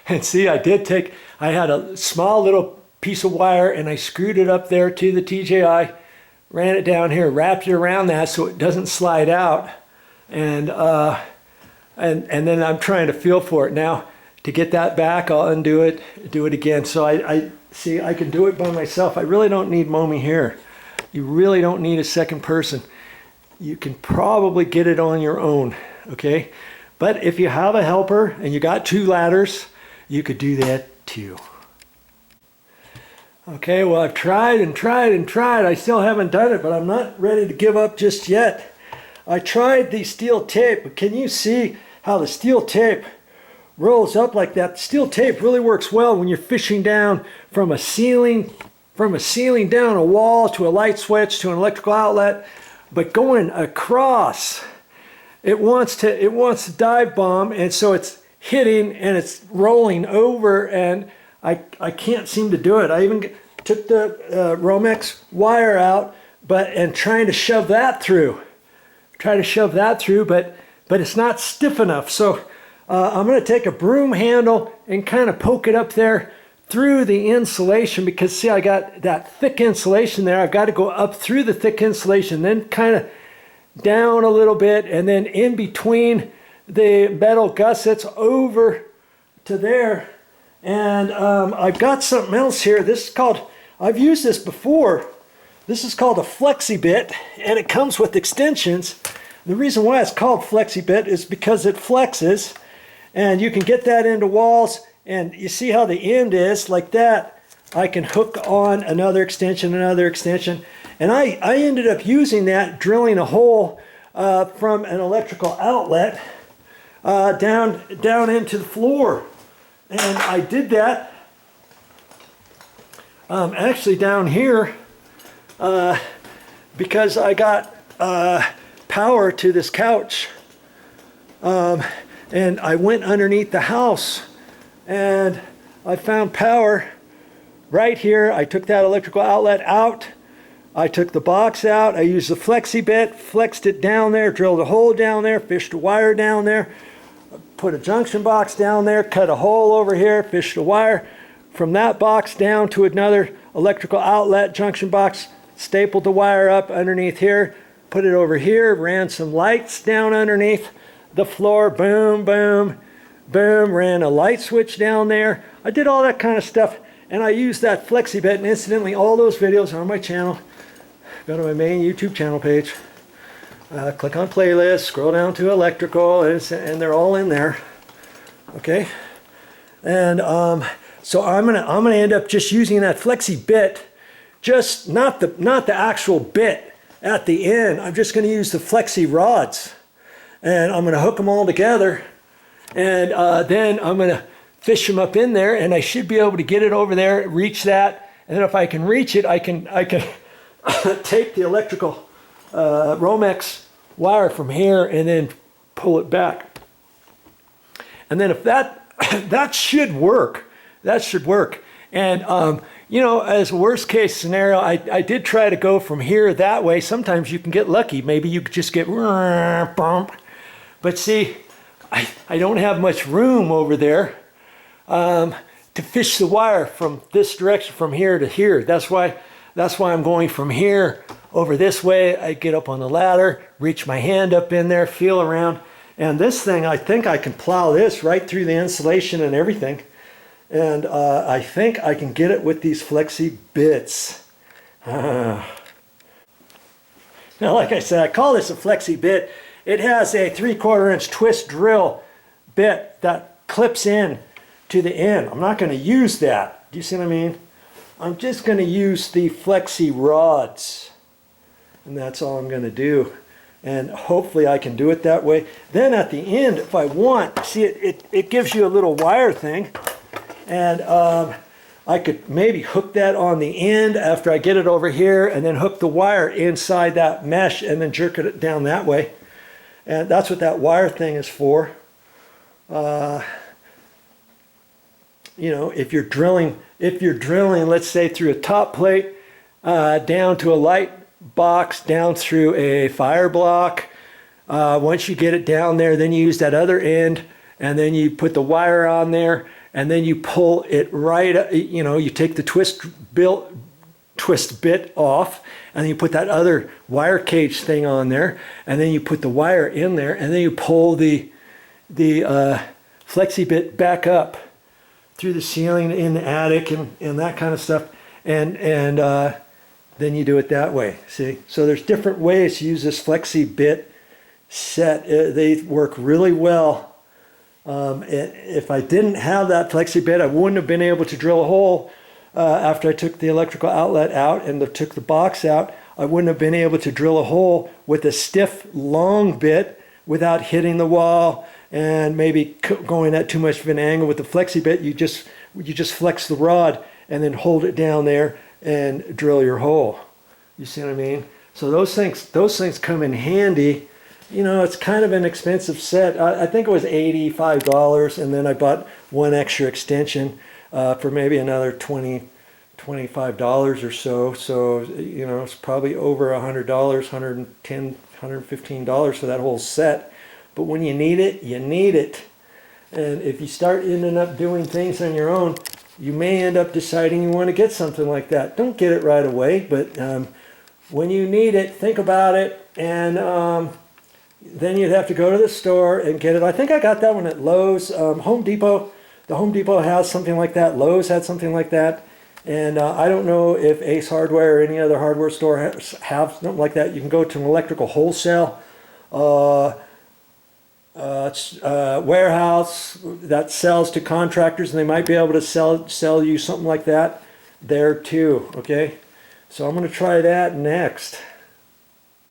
And see, I had a small little piece of wire and I screwed it up there to the TJI, ran it down here, wrapped it around that so it doesn't slide out. And then I'm trying to feel for it. Now, to get that back, I'll undo it, do it again. So I see, I can do it by myself. I really don't need Momi here. You really don't need a second person. You can probably get it on your own, okay? But if you have a helper and you got 2 ladders, you could do that too. Okay, well, I've tried and tried and tried. I still haven't done it, but I'm not ready to give up just yet. I tried the steel tape, but can you see how the steel tape rolls up like that? Steel tape really works well when you're fishing down from a ceiling down a wall to a light switch to an electrical outlet, but going across, it wants to dive bomb, and so it's hitting and it's rolling over, and I can't seem to do it. I even took the Romex wire out, and trying to shove that through. But it's not stiff enough. So I'm going to take a broom handle and kind of poke it up there through the insulation, because see, I got that thick insulation there. I've got to go up through the thick insulation, then kind of down a little bit, and then in between the metal gussets over to there. And I've got something else here. This is called, I've used this before. This is called a flexi bit, and it comes with extensions. The reason why it's called flexi bit is because it flexes, and you can get that into walls, and you see how the end is like that. I can hook on another extension, and I ended up using that, drilling a hole from an electrical outlet down into the floor. And I did that actually down here because I got power to this couch, and I went underneath the house and I found power right here. I took that electrical outlet out, I took the box out, I used the flexi bit, flexed it down there, drilled a hole down there, fished a wire down there, put a junction box down there, cut a hole over here, fished a wire from that box down to another electrical outlet junction box, stapled the wire up underneath here, put it over here, ran some lights down underneath the floor, boom, boom, boom, ran a light switch down there. I did all that kind of stuff, and I used that flexi bit, and incidentally, all those videos are on my channel. Go to my main YouTube channel page. Click on playlist, scroll down to electrical, and they're all in there. Okay, and so I'm gonna end up just using that flexi bit, just not the actual bit at the end. I'm just gonna use the flexi rods, and I'm gonna hook them all together, and then I'm gonna fish them up in there, and I should be able to get it over there, reach that, and then if I can reach it, I can take the electrical Romex wire from here and then pull it back. And then if that should work. And you know, as a worst case scenario, I did try to go from here that way. Sometimes you can get lucky. Maybe you could just get bump. But see, I don't have much room over there to fish the wire from this direction, from here to here. That's why I'm going from here over this way. I get up on the ladder, reach my hand up in there, feel around, and this thing, I think I can plow this right through the insulation and everything. And I think I can get it with these flexi bits. Now, like I said, I call this a flexi bit. It has a 3/4 inch twist drill bit that clips in to the end. I'm not going to use that. Do you see what I mean? I'm just going to use the flexi rods, and that's all I'm going to do, and hopefully I can do it that way. Then at the end, if I want, see, it gives you a little wire thing, and I could maybe hook that on the end after I get it over here, and then hook the wire inside that mesh and then jerk it down that way. And that's what that wire thing is for. You know, if you're drilling, let's say through a top plate, down to a light box, down through a fire block, once you get it down there, then you use that other end, and then you put the wire on there, and then you pull it right, you take the twist bit off, and then you put that other wire cage thing on there, and then you put the wire in there, and then you pull the flexi bit back up through the ceiling in the attic and that kind of stuff, and then you do it that way. See, so there's different ways to use this flexi bit set. They work really well. If I didn't have that flexi bit, I wouldn't have been able to drill a hole after I took the electrical outlet out and took the box out. I wouldn't have been able to drill a hole with a stiff long bit without hitting the wall and maybe going at too much of an angle. With the flexi bit, you just flex the rod and then hold it down there and drill your hole. You see what I mean? So those things come in handy. It's kind of an expensive set. I think it was $85, and then I bought one extra extension for maybe another $25 or so. So it's probably over $100, $110, $115 for that whole set. But when you need it, you need it. And if you start ending up doing things on your own, you may end up deciding you want to get something like that. Don't get it right away, but when you need it, think about it, and then you'd have to go to the store and get it. I think I got that one at Lowe's. Home Depot, the Home Depot has something like that. Lowe's had something like that. And I don't know if Ace Hardware or any other hardware store have something like that. You can go to an electrical wholesale warehouse that sells to contractors, and they might be able to sell you something like that there too. Okay, so I'm going to try that next.